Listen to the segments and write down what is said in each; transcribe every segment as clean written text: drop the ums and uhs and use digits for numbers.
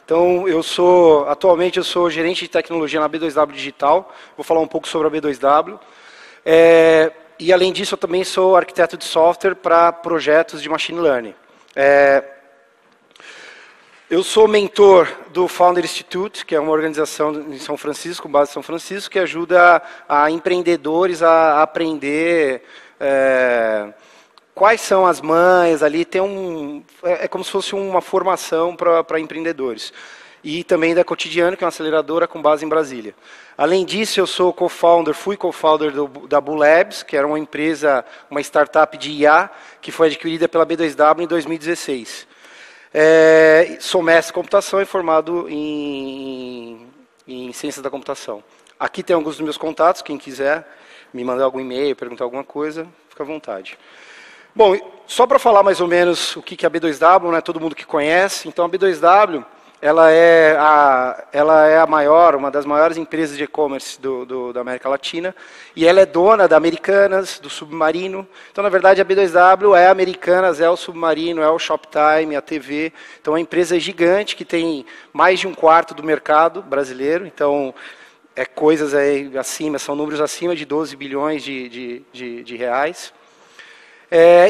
Então, atualmente eu sou gerente de tecnologia na B2W Digital, vou falar um pouco sobre a B2W. E além disso, eu também sou arquiteto de software para projetos de machine learning. Eu sou mentor do Founder Institute, que é uma organização em São Francisco, com base em São Francisco, que ajuda a empreendedores a aprender quais são as manhas ali. É como se fosse uma formação para empreendedores. E também da Cotidiano, que é uma aceleradora com base em Brasília. Além disso, eu sou fui co-founder da Bull Labs, que era uma empresa, uma startup de IA, que foi adquirida pela B2W em 2016. Sou mestre em computação e formado em ciências da computação. Aqui tem alguns dos meus contatos, quem quiser me mandar algum e-mail, perguntar alguma coisa, fica à vontade. Bom, só para falar mais ou menos o que é a B2W, não é todo mundo que conhece. Então, a B2W ela é uma das maiores empresas de e-commerce da América Latina, e ela é dona da Americanas, do Submarino. Então, na verdade, a B2W é a Americanas, é o Submarino, é o Shoptime, a TV. Então, é uma empresa gigante que tem mais de 1/4 do mercado brasileiro. Então, coisas aí acima, são números acima de 12 bilhões de reais.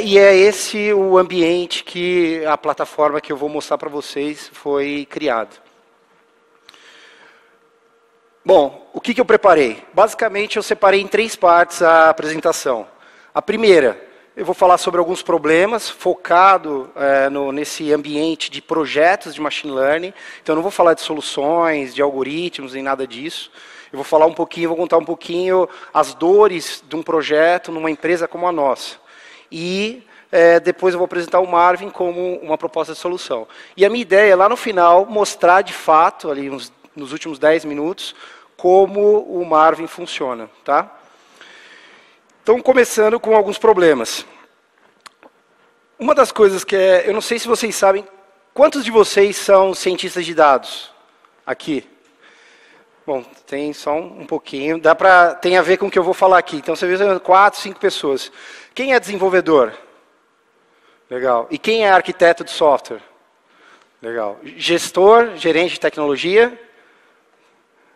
E é esse o ambiente que a plataforma que eu vou mostrar para vocês foi criada. Bom, o que eu preparei? Basicamente, eu separei em 3 partes a apresentação. A primeira, eu vou falar sobre alguns problemas, focado nesse ambiente de projetos de machine learning. Então, eu não vou falar de soluções, de algoritmos, nem nada disso. Eu vou falar um pouquinho, vou contar um pouquinho as dores de um projeto numa empresa como a nossa. E depois eu vou apresentar o Marvin como uma proposta de solução. E a minha ideia é, lá no final, mostrar de fato, ali nos últimos 10 minutos, como o Marvin funciona. Tá? Então, começando com alguns problemas. Uma das coisas que eu não sei se vocês sabem, quantos de vocês são cientistas de dados aqui? Bom, tem só um pouquinho, tem a ver com o que eu vou falar aqui. Então, você vê 4, 5 pessoas. Quem é desenvolvedor? Legal. E quem é arquiteto de software? Legal. Gestor, gerente de tecnologia?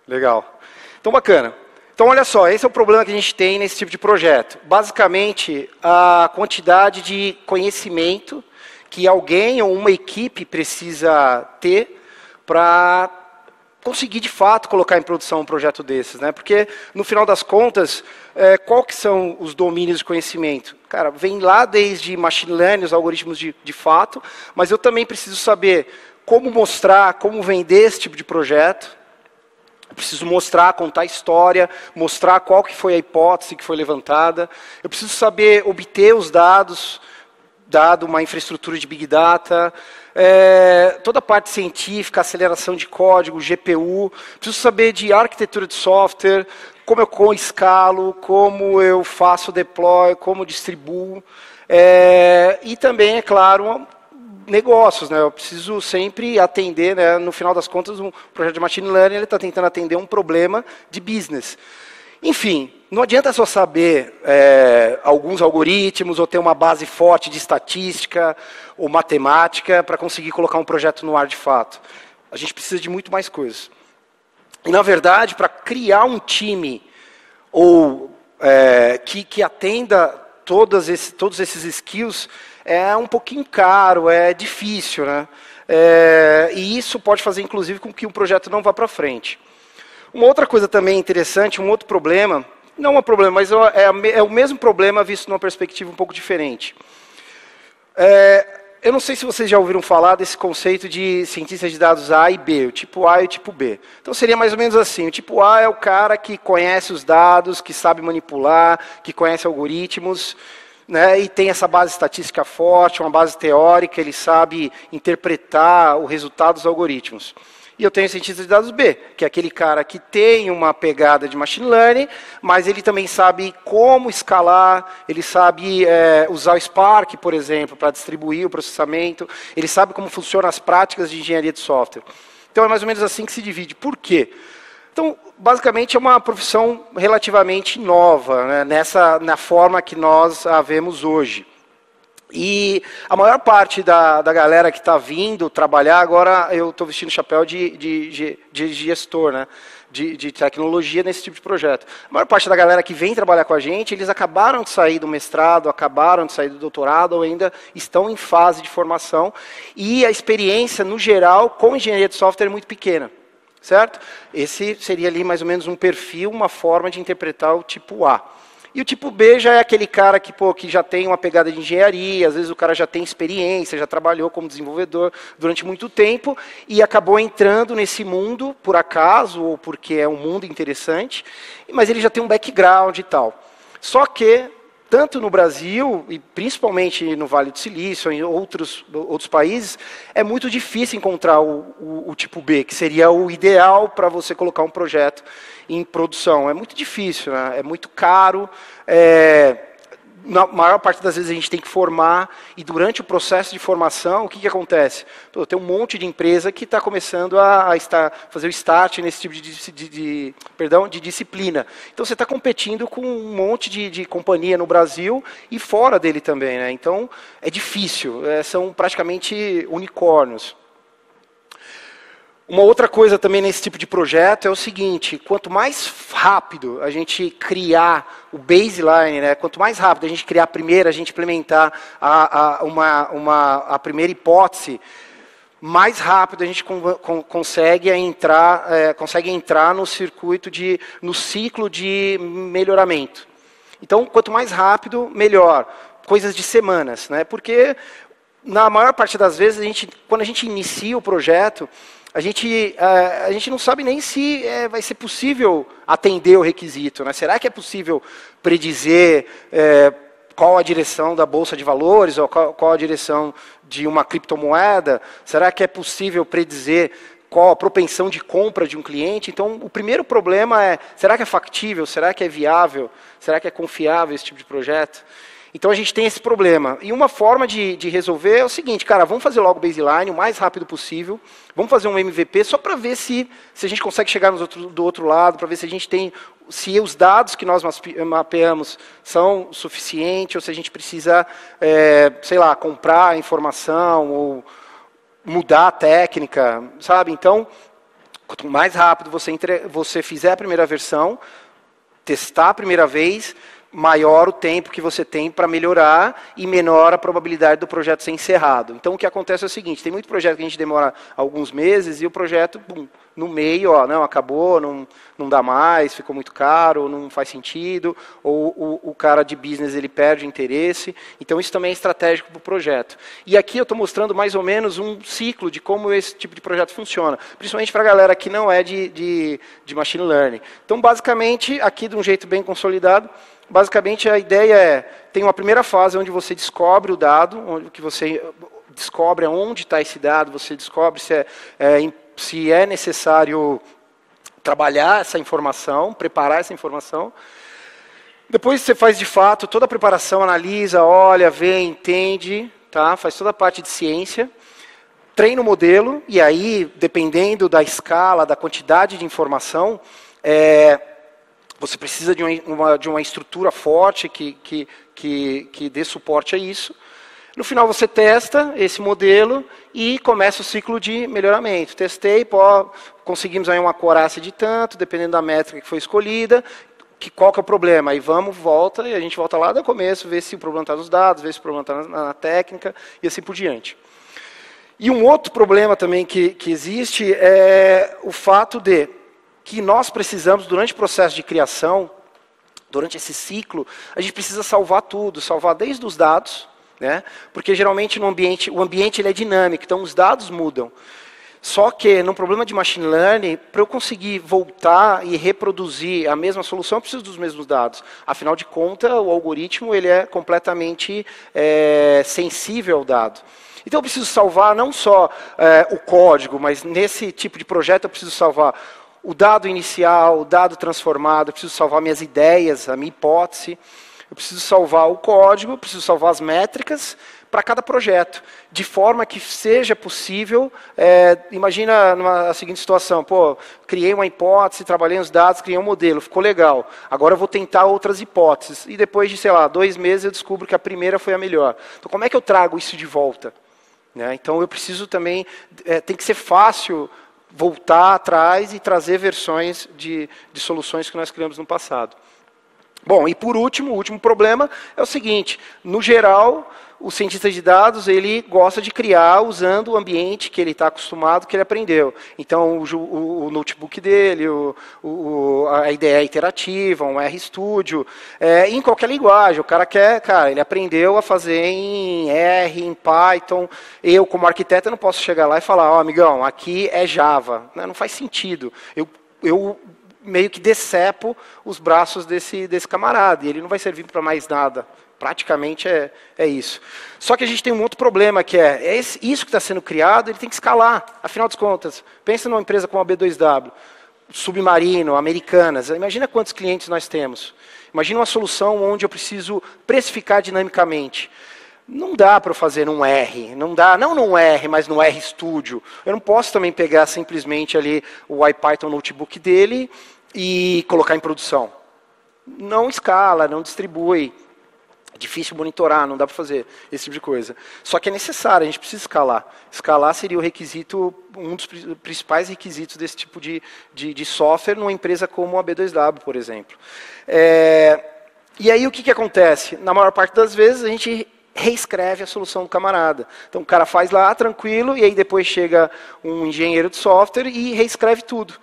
Legal. Então, bacana. Então, olha só, esse é o problema que a gente tem nesse tipo de projeto. Basicamente, a quantidade de conhecimento que alguém ou uma equipe precisa ter para conseguir, de fato, colocar em produção um projeto desses, né? Porque, no final das contas, qual que são os domínios de conhecimento? Cara, vem lá desde machine learning, os algoritmos de fato, mas eu também preciso saber como mostrar, como vender esse tipo de projeto. Eu preciso mostrar, contar a história, mostrar qual que foi a hipótese que foi levantada. Eu preciso saber obter os dados, dado uma infraestrutura de Big Data, toda a parte científica, aceleração de código, GPU. Preciso saber de arquitetura de software, como eu escalo, como eu faço deploy, como distribuo. E também, é claro, negócios. Né? Eu preciso sempre atender, né? No final das contas, um projeto de machine learning ele está tentando atender um problema de business. Enfim, não adianta só saber alguns algoritmos ou ter uma base forte de estatística ou matemática para conseguir colocar um projeto no ar de fato. A gente precisa de muito mais coisas. E, na verdade, para criar um time que atenda todos esses skills, é um pouquinho caro, é difícil. Né? E isso pode fazer, inclusive, com que o projeto não vá para frente. Uma outra coisa também interessante, um outro problema, não é um problema, mas é o mesmo problema visto numa perspectiva um pouco diferente. Eu não sei se vocês já ouviram falar desse conceito de cientistas de dados A e B, o tipo A e o tipo B. Então seria mais ou menos assim, o tipo A é o cara que conhece os dados, que sabe manipular, que conhece algoritmos, né, e tem essa base estatística forte, uma base teórica, ele sabe interpretar o resultado dos algoritmos. E eu tenho o cientista de dados B, que é aquele cara que tem uma pegada de machine learning, mas ele também sabe como escalar, ele sabe usar o Spark, por exemplo, para distribuir o processamento, ele sabe como funcionam as práticas de engenharia de software. Então é mais ou menos assim que se divide. Por quê? Então, basicamente, é uma profissão relativamente nova, né, na forma que nós a vemos hoje. E a maior parte da galera que está vindo trabalhar, agora eu estou vestindo chapéu de gestor, né? De tecnologia nesse tipo de projeto. A maior parte da galera que vem trabalhar com a gente, eles acabaram de sair do mestrado, acabaram de sair do doutorado, ou ainda estão em fase de formação, e a experiência, no geral, com engenharia de software é muito pequena. Certo? Esse seria ali mais ou menos um perfil, uma forma de interpretar o tipo A. E o tipo B já é aquele cara que, que já tem uma pegada de engenharia, às vezes o cara já tem experiência, já trabalhou como desenvolvedor durante muito tempo e acabou entrando nesse mundo por acaso ou porque é um mundo interessante, mas ele já tem um background e tal. Só que, tanto no Brasil, e principalmente no Vale do Silício, em outros países, é muito difícil encontrar o tipo B, que seria o ideal para você colocar um projeto em produção. É muito difícil, né? É muito caro, na maior parte das vezes a gente tem que formar, e durante o processo de formação, o que acontece? Tem um monte de empresa que está começando a fazer o start nesse tipo de disciplina. Então você está competindo com um monte de companhia no Brasil e fora dele também, né? Então é difícil, são praticamente unicórnios. Uma outra coisa também nesse tipo de projeto é o seguinte: quanto mais rápido a gente criar o baseline, né, quanto mais rápido a gente criar a gente implementar a primeira hipótese, mais rápido a gente consegue entrar no circuito no ciclo de melhoramento. Então, quanto mais rápido, melhor. Coisas de semanas, né? Porque na maior parte das vezes quando a gente inicia o projeto, a gente não sabe nem se vai ser possível atender o requisito, né? Será que é possível predizer qual a direção da bolsa de valores, ou qual a direção de uma criptomoeda? Será que é possível predizer qual a propensão de compra de um cliente? Então, o primeiro problema é, será que é factível? Será que é viável? Será que é confiável esse tipo de projeto? Então a gente tem esse problema. E uma forma de resolver é o seguinte, cara, vamos fazer logo o baseline o mais rápido possível, vamos fazer um MVP só para ver se a gente consegue chegar do outro lado, para ver se os dados que nós mapeamos são suficientes, ou se a gente precisa, sei lá, comprar informação, ou mudar a técnica, sabe? Então, quanto mais rápido você fizer a primeira versão, testar a primeira vez, maior o tempo que você tem para melhorar e menor a probabilidade do projeto ser encerrado. Então, o que acontece é o seguinte, tem muito projeto que a gente demora alguns meses e o projeto, no meio, não, acabou, não dá mais, ficou muito caro, não faz sentido, ou o cara de business ele perde interesse. Então, isso também é estratégico para o projeto. E aqui eu estou mostrando mais ou menos um ciclo de como esse tipo de projeto funciona, principalmente para a galera que não é de machine learning. Então, basicamente, aqui de um jeito bem consolidado, basicamente, a ideia tem uma primeira fase onde você descobre o dado, onde que você descobre onde está esse dado, você descobre se é necessário trabalhar essa informação, preparar essa informação. Depois você faz, de fato, toda a preparação, analisa, olha, vê, entende, tá? Faz toda a parte de ciência, treina o modelo, e aí, dependendo da escala, da quantidade de informação, você precisa de uma estrutura forte que dê suporte a isso. No final, você testa esse modelo e começa o ciclo de melhoramento. Testei, conseguimos aí uma acurácia de tanto, dependendo da métrica que foi escolhida, qual que é o problema? Aí volta, e a gente volta lá do começo, vê se o problema está nos dados, vê se o problema está na técnica, e assim por diante. E um outro problema também que existe é o fato de que nós precisamos, durante o processo de criação, durante esse ciclo, a gente precisa salvar tudo, salvar desde os dados, né? Porque geralmente o ambiente ele é dinâmico, então os dados mudam. Só que, no problema de machine learning, para eu conseguir voltar e reproduzir a mesma solução, eu preciso dos mesmos dados. Afinal de contas, o algoritmo ele é completamente sensível ao dado. Então eu preciso salvar não só o código, mas nesse tipo de projeto eu preciso salvar o dado inicial, o dado transformado, eu preciso salvar minhas ideias, a minha hipótese, Eu preciso salvar o código, eu preciso salvar as métricas para cada projeto, de forma que seja possível, imagina a seguinte situação, pô, criei uma hipótese, trabalhei os dados, criei um modelo, ficou legal, agora eu vou tentar outras hipóteses, e depois de, sei lá, 2 meses eu descubro que a primeira foi a melhor. Então, como é que eu trago isso de volta? Né? Então, eu preciso também, tem que ser fácil voltar atrás e trazer versões de soluções que nós criamos no passado. Bom, e por último, o último problema é o seguinte, no geral, o cientista de dados, ele gosta de criar usando o ambiente que ele está acostumado, que ele aprendeu. Então, o notebook dele, a IDE iterativa, um RStudio, em qualquer linguagem. O cara ele aprendeu a fazer em R, em Python. Eu, como arquiteto, não posso chegar lá e falar, ó, amigão, aqui é Java. Não faz sentido. Eu meio que decepo os braços desse camarada, e ele não vai servir para mais nada. Praticamente é isso. Só que a gente tem um outro problema, que isso que está sendo criado, ele tem que escalar. Afinal de contas, pensa numa empresa como a B2W, Submarino, Americanas. Imagina quantos clientes nós temos. Imagina uma solução onde eu preciso precificar dinamicamente. Não dá para eu fazer num R, não num R, mas no RStudio. Eu não posso também pegar simplesmente ali o IPython notebook dele e colocar em produção. Não escala, não distribui. É difícil monitorar, não dá para fazer esse tipo de coisa. Só que é necessário, a gente precisa escalar. Escalar seria o requisito, um dos principais requisitos desse tipo de software numa empresa como a B2W, por exemplo. E aí o que acontece? Na maior parte das vezes a gente reescreve a solução do camarada. Então o cara faz lá tranquilo, e aí depois chega um engenheiro de software e reescreve tudo.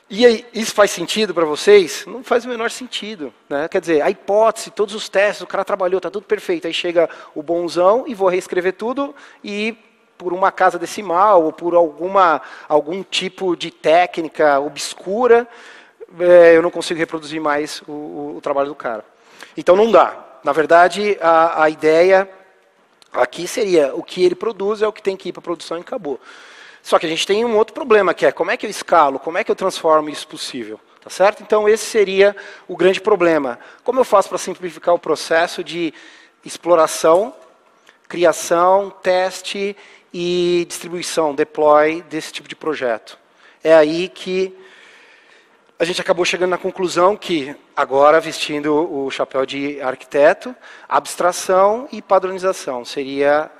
E aí, isso faz sentido para vocês? Não faz o menor sentido. Né? Quer dizer, a hipótese, todos os testes, o cara trabalhou, está tudo perfeito. Aí chega o bonzão e vou reescrever tudo, e por uma casa decimal, ou por algum tipo de técnica obscura, eu não consigo reproduzir mais o trabalho do cara. Então não dá. Na verdade, a ideia aqui seria, o que ele produz é o que tem que ir para a produção e acabou. Só que a gente tem um outro problema, que é como é que eu escalo, como é que eu transformo isso possível. Tá certo? Então, esse seria o grande problema. Como eu faço para simplificar o processo de exploração, criação, teste e distribuição, deploy desse tipo de projeto? É aí que a gente acabou chegando na conclusão que, agora vestindo o chapéu de arquiteto, abstração e padronização seria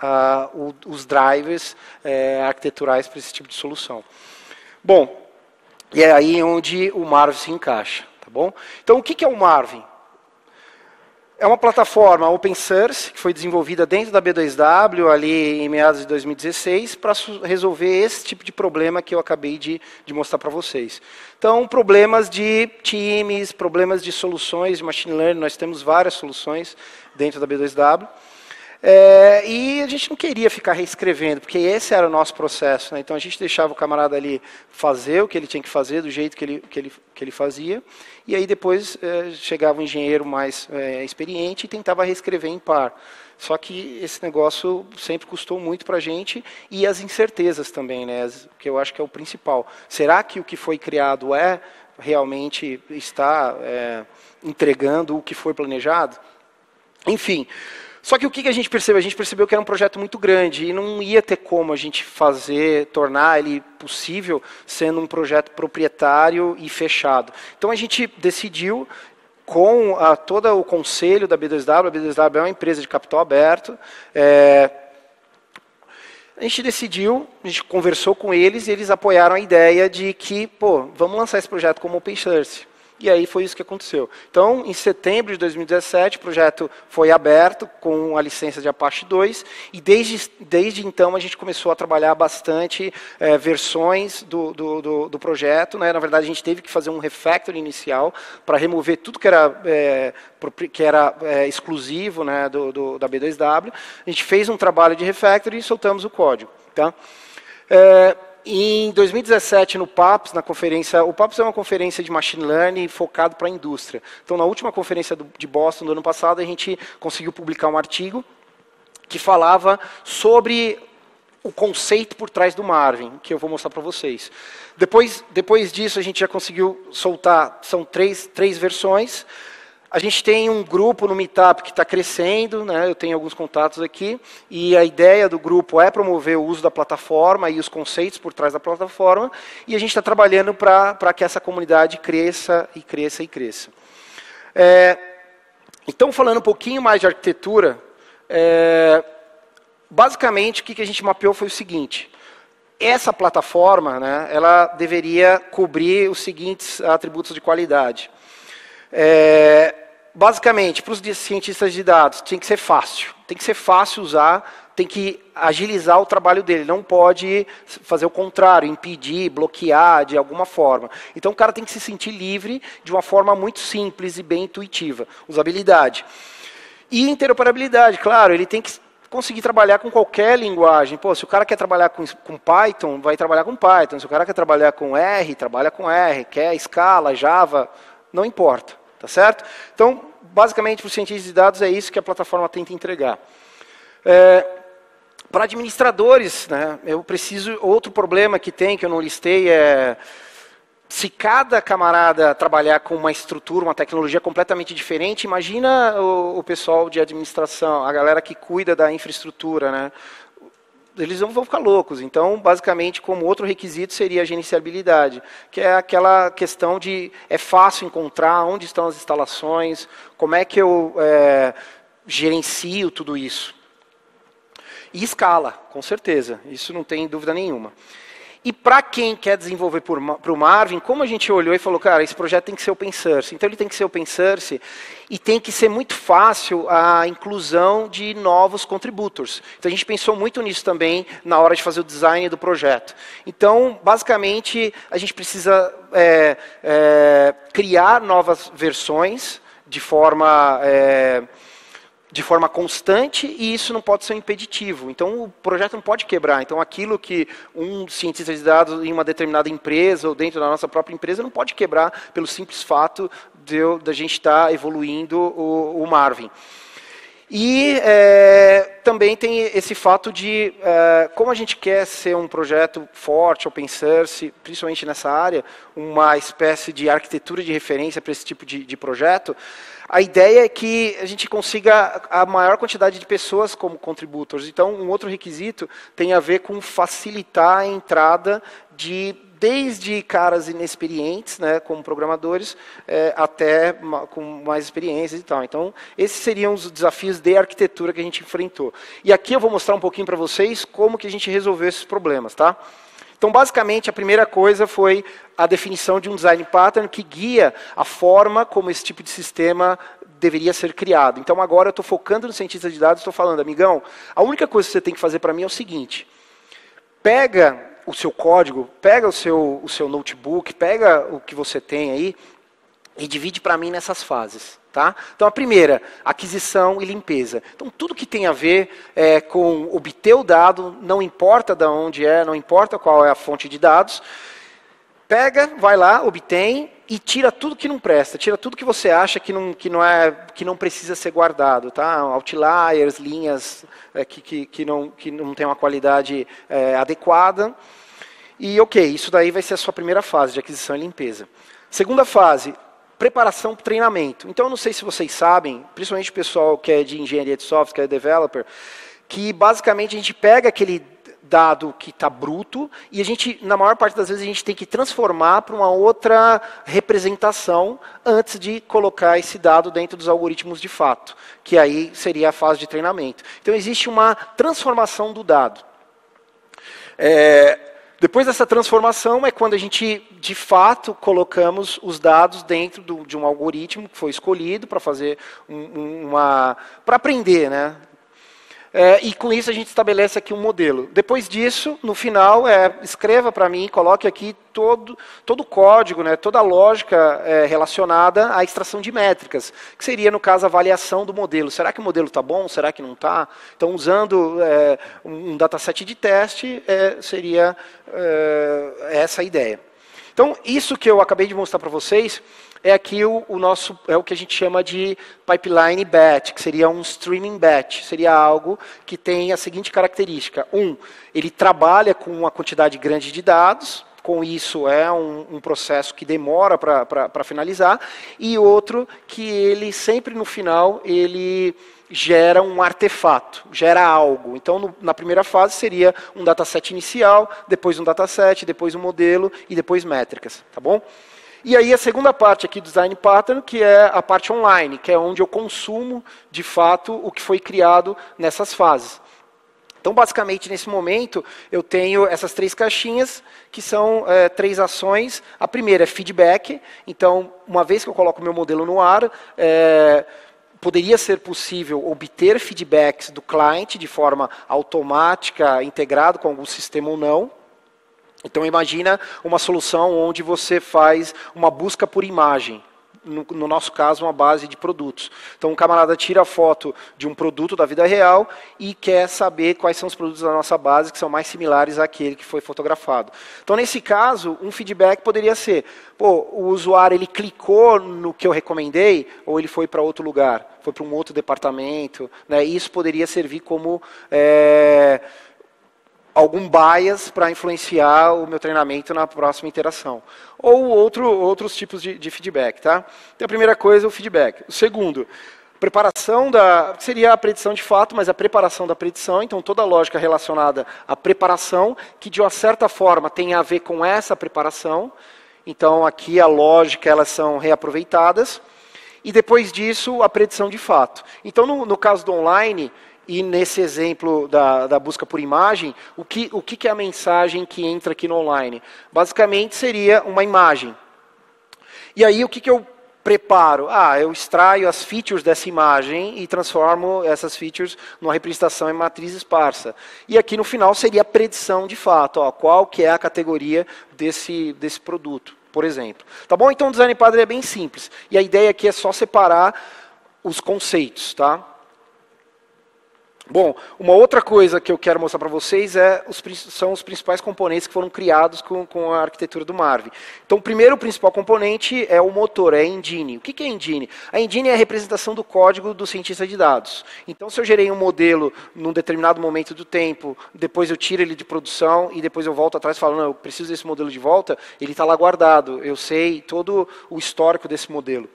os drivers arquiteturais para esse tipo de solução. Bom, e é aí onde o Marvin se encaixa. Tá bom? Então, o que é o Marvin? É uma plataforma open source que foi desenvolvida dentro da B2W, ali em meados de 2016, para resolver esse tipo de problema que eu acabei de mostrar para vocês. Então, problemas de times, problemas de soluções de machine learning, nós temos várias soluções dentro da B2W. E a gente não queria ficar reescrevendo, porque esse era o nosso processo. Né? Então, a gente deixava o camarada ali fazer o que ele tinha que fazer, do jeito que ele fazia, e aí depois chegava um engenheiro mais experiente e tentava reescrever em par. Só que esse negócio sempre custou muito para a gente, e as incertezas também, né? Que eu acho que é o principal. Será que o que foi criado realmente está entregando o que foi planejado? Enfim. Só que o que a gente percebeu? A gente percebeu que era um projeto muito grande e não ia ter como a gente tornar ele possível sendo um projeto proprietário e fechado. Então a gente decidiu, com todo o conselho da B2W, a B2W é uma empresa de capital aberto, a gente decidiu, a gente conversou com eles e eles apoiaram a ideia de que, vamos lançar esse projeto como open source. E aí foi isso que aconteceu. Então, em setembro de 2017, o projeto foi aberto com a licença de Apache 2, e desde então a gente começou a trabalhar bastante versões do projeto. Né? Na verdade, a gente teve que fazer um refactor inicial para remover tudo que era exclusivo, né, da B2W. A gente fez um trabalho de refactor e soltamos o código. Tá? Em 2017, no PAPS, na conferência, o PAPS é uma conferência de machine learning focado para a indústria. Então, na última conferência de Boston do ano passado, a gente conseguiu publicar um artigo que falava sobre o conceito por trás do Marvin, que eu vou mostrar para vocês. Depois disso, a gente já conseguiu soltar, são três versões. A gente tem um grupo no Meetup que está crescendo, né? Eu tenho alguns contatos aqui, e a ideia do grupo é promover o uso da plataforma e os conceitos por trás da plataforma, e a gente está trabalhando para que essa comunidade cresça e cresça e cresça. Então, falando um pouquinho mais de arquitetura, basicamente o que a gente mapeou foi o seguinte: essa plataforma, né, ela deveria cobrir os seguintes atributos de qualidade. Basicamente, para os cientistas de dados, tem que ser fácil usar, tem que agilizar o trabalho dele, não pode fazer o contrário, impedir, bloquear de alguma forma. Então o cara tem que se sentir livre de uma forma muito simples e bem intuitiva. Usabilidade. E interoperabilidade, claro, ele tem que conseguir trabalhar com qualquer linguagem. Pô, se o cara quer trabalhar com Python, vai trabalhar com Python. Se o cara quer trabalhar com R, trabalha com R. Quer Scala, Java, não importa. Tá certo? Então, basicamente, para os cientistas de dados, é isso que a plataforma tenta entregar. Para administradores, né, outro problema que tem, que eu não listei, se cada camarada trabalhar com uma estrutura, uma tecnologia completamente diferente, imagina o pessoal de administração, a galera que cuida da infraestrutura, né? Eles vão ficar loucos. Então, basicamente, como outro requisito seria a gerenciabilidade, que é aquela questão de é fácil encontrar onde estão as instalações, como é que eu gerencio tudo isso. E escala, com certeza, isso não tem dúvida nenhuma. E para quem quer desenvolver para o Marvin, como a gente olhou e falou, cara, esse projeto tem que ser open source. Então ele tem que ser open source e tem que ser muito fácil a inclusão de novos contributors. Então a gente pensou muito nisso também na hora de fazer o design do projeto. Então, basicamente, a gente precisa criar novas versões de forma constante, e isso não pode ser um impeditivo. Então, o projeto não pode quebrar. Então, aquilo que um cientista de dados em uma determinada empresa ou dentro da nossa própria empresa não pode quebrar pelo simples fato da gente estar evoluindo o Marvin. E também tem esse fato de, como a gente quer ser um projeto forte, open source, principalmente nessa área, uma espécie de arquitetura de referência para esse tipo de projeto, a ideia é que a gente consiga a maior quantidade de pessoas como contributors. Então, um outro requisito tem a ver com facilitar a entrada desde caras inexperientes, né, como programadores, até com mais experiências e tal. Então, esses seriam os desafios de arquitetura que a gente enfrentou. E aqui eu vou mostrar um pouquinho para vocês como que a gente resolveu esses problemas, tá? Então, basicamente, a primeira coisa foi a definição de um design pattern que guia a forma como esse tipo de sistema deveria ser criado. Então, agora eu estou focando no cientista de dados, estou falando, amigão, a única coisa que você tem que fazer para mim é o seguinte: pega o seu código, pega o seu notebook, pega o que você tem aí e divide para mim nessas fases. Tá? Então, a primeira, aquisição e limpeza. Então, tudo que tem a ver com obter o dado, não importa de onde não importa qual é a fonte de dados, pega, vai lá, obtém e tira tudo que não presta, tira tudo que você acha que não precisa ser guardado. Tá? Outliers, linhas que não tem uma qualidade adequada. E, ok, isso daí vai ser a sua primeira fase de aquisição e limpeza. Segunda fase, preparação para o treinamento. Então, eu não sei se vocês sabem, principalmente o pessoal que é de engenharia de software, que é developer, que basicamente a gente pega aquele dado que está bruto e a gente, na maior parte das vezes, a gente tem que transformar para uma outra representação antes de colocar esse dado dentro dos algoritmos de fato, que aí seria a fase de treinamento. Então, existe uma transformação do dado. Depois dessa transformação é quando a gente, de fato, colocamos os dados dentro de um algoritmo que foi escolhido para fazer para aprender, né? E com isso a gente estabelece aqui um modelo. Depois disso, no final, escreva para mim, coloque aqui todo o código, né, toda a lógica relacionada à extração de métricas, que seria, no caso, a avaliação do modelo. Será que o modelo está bom? Será que não está? Então, usando um dataset de teste, seria essa a ideia. Então, isso que eu acabei de mostrar para vocês é aqui o que a gente chama de pipeline batch, que seria um streaming batch. Seria algo que tem a seguinte característica. Ele trabalha com uma quantidade grande de dados, com isso é um processo que demora para finalizar, e outro que ele sempre no final ele gera um artefato, gera algo. Então, na primeira fase seria um dataset inicial, depois um dataset, depois um modelo e depois métricas, tá bom? E aí a segunda parte aqui do Design Pattern, que é a parte online, que é onde eu consumo, de fato, o que foi criado nessas fases. Então, basicamente, nesse momento, eu tenho essas 3 caixinhas, que são 3 ações. A primeira é feedback. Então, uma vez que eu coloco o meu modelo no ar, poderia ser possível obter feedbacks do cliente de forma automática, integrado com algum sistema ou não. Então, imagina uma solução onde você faz uma busca por imagem. No nosso caso, uma base de produtos. Então, um camarada tira a foto de um produto da vida real e quer saber quais são os produtos da nossa base que são mais similares àquele que foi fotografado. Então, nesse caso, um feedback poderia ser, pô, o usuário ele clicou no que eu recomendei ou ele foi para outro lugar, foi para um outro departamento, né? Isso poderia servir como algum bias para influenciar o meu treinamento na próxima interação. Ou outros tipos de feedback. Tá? Então, a primeira coisa, o feedback. O segundo, preparação seria a predição de fato, mas a preparação da predição, então toda a lógica relacionada à preparação, que de uma certa forma tem a ver com essa preparação. Então, aqui a lógica, elas são reaproveitadas. E depois disso, a predição de fato. Então, no caso do online, e nesse exemplo da busca por imagem, o que é a mensagem que entra aqui no online? Basicamente seria uma imagem. E aí o que eu preparo? Eu extraio as features dessa imagem e transformo essas features numa representação em matriz esparsa. E aqui no final seria a predição de fato, qual que é a categoria desse produto, por exemplo. Tá bom? Então o Design Pattern é bem simples. E a ideia aqui é só separar os conceitos, tá? Bom, uma outra coisa que eu quero mostrar para vocês são os principais componentes que foram criados com a arquitetura do Marvin. Então, o principal componente é o motor, é a engine. O que é a engine? A engine é a representação do código do cientista de dados. Então, se eu gerei um modelo num determinado momento do tempo, depois eu tiro ele de produção e depois eu volto atrás e falo, não, eu preciso desse modelo de volta, ele está lá guardado, eu sei todo o histórico desse modelo.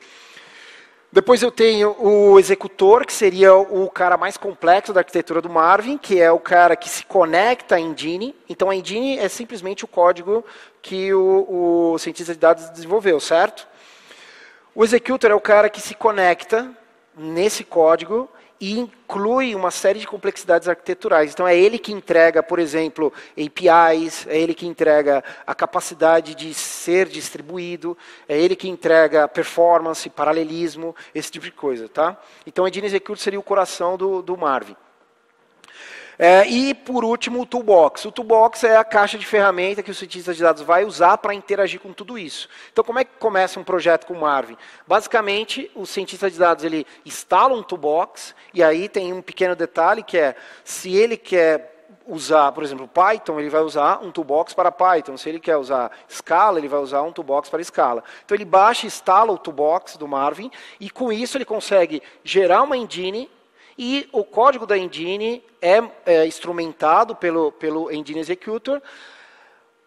Depois eu tenho o executor, que seria o cara mais complexo da arquitetura do Marvin, que é o cara que se conecta à engine. Então, a engine é simplesmente o código que o cientista de dados desenvolveu, certo? O executor é o cara que se conecta nesse código e inclui uma série de complexidades arquiteturais. Então, é ele que entrega, por exemplo, APIs, é ele que entrega a capacidade de ser distribuído, é ele que entrega performance, paralelismo, esse tipo de coisa. Tá? Então, a Engine Execute seria o coração do Marvin. E, por último, o Toolbox. O Toolbox é a caixa de ferramenta que o cientista de dados vai usar para interagir com tudo isso. Então, como é que começa um projeto com o Marvin? Basicamente, o cientista de dados ele instala um Toolbox, e aí tem um pequeno detalhe que é, se ele quer usar, por exemplo, Python, ele vai usar um Toolbox para Python. Se ele quer usar Scala, ele vai usar um Toolbox para Scala. Então, ele baixa e instala o Toolbox do Marvin, e com isso ele consegue gerar uma engine. E o código da engine é instrumentado pelo Engine Executor